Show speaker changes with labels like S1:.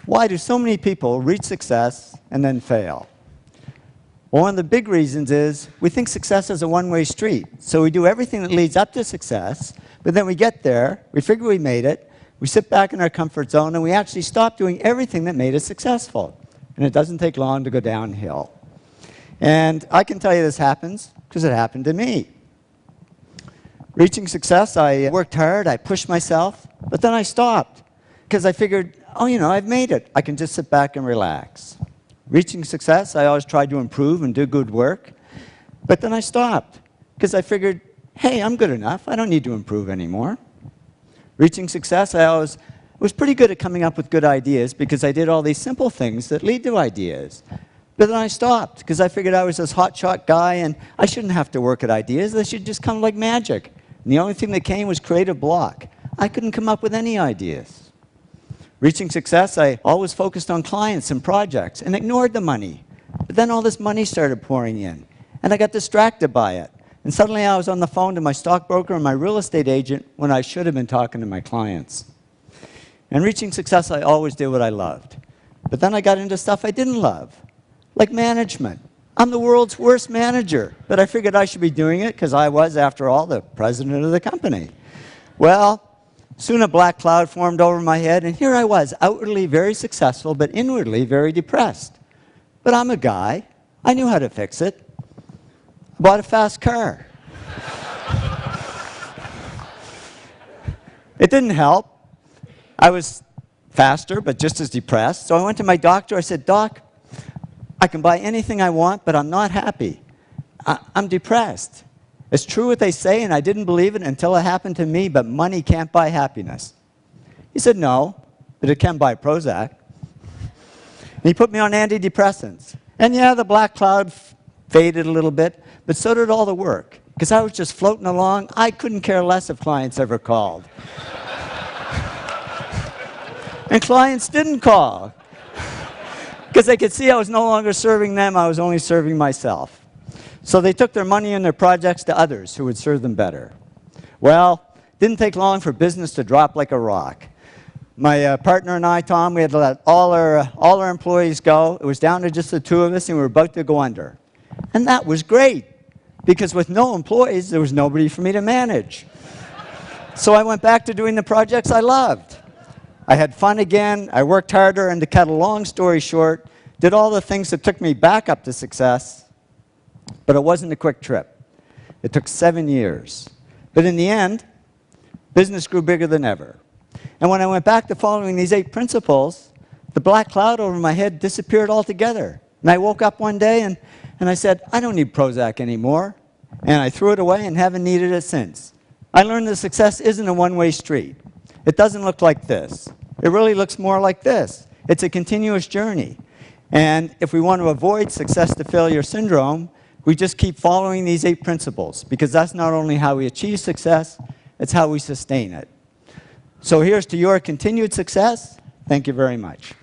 S1: Why do so many people reach success and then fail? Well, one of the big reasons is we think success is a one-way street. So we do everything that leads up to success, but then we get there, we figure we made it, we sit back in our comfort zone, and we actually stop doing everything that made us successful. And it doesn't take long to go downhill. And I can tell you this happens because it happened to me. Reaching success, I worked hard, I pushed myself, but then I stopped because I figured, oh, you know, I've made it. I can just sit back and relax. Reaching success, I always tried to improve and do good work, but then I stopped because I figured, hey, I'm good enough. I don't need to improve anymore. Reaching success, I always was pretty good at coming up with good ideas because I did all these simple things that lead to ideas. But then I stopped because I figured I was this hotshot guy and I shouldn't have to work at ideas. They should just come like magic. And the only thing that came was creative block. I couldn't come up with any ideas. Reaching success, I always focused on clients and projects and ignored the money. But then all this money started pouring in, and I got distracted by it. And suddenly I was on the phone to my stockbroker and my real estate agent when I should have been talking to my clients. And reaching success, I always did what I loved. But then I got into stuff I didn't love, like management. I'm the world's worst manager, but I figured I should be doing it because I was, after all, the president of the company. Well, soon a black cloud formed over my head, and here I was, outwardly very successful, but inwardly very depressed. But I'm a guy. I knew how to fix it. I bought a fast car. It didn't help. I was faster, but just as depressed. So I went to my doctor. I said, Doc, I can buy anything I want, but I'm not happy. I'm depressed. It's true what they say, and I didn't believe it until it happened to me, but money can't buy happiness. He said, no, but it can buy Prozac. And he put me on antidepressants. And yeah, the black cloud faded a little bit, but so did all the work, because I was just floating along. I couldn't care less if clients ever called. And clients didn't call, because they could see I was no longer serving them, I was only serving myself. So they took their money and their projects to others who would serve them better. Well, it didn't take long for business to drop like a rock. My partner and I, Tom, we had to let all our employees go. It was down to just the two of us, and we were about to go under. And that was great, because with no employees, there was nobody for me to manage. So I went back to doing the projects I loved. I had fun again, I worked harder, and to cut a long story short, did all the things that took me back up to success, but it wasn't a quick trip. It took 7 years. But in the end, business grew bigger than ever. And when I went back to following these 8 principles, the black cloud over my head disappeared altogether. And I woke up one day and I said, I don't need Prozac anymore. And I threw it away and haven't needed it since. I learned that success isn't a one-way street. It doesn't look like this. It really looks more like this. It's a continuous journey. And if we want to avoid success to failure syndrome, we just keep following these 8 principles, because that's not only how we achieve success, it's how we sustain it. So here's to your continued success. Thank you very much.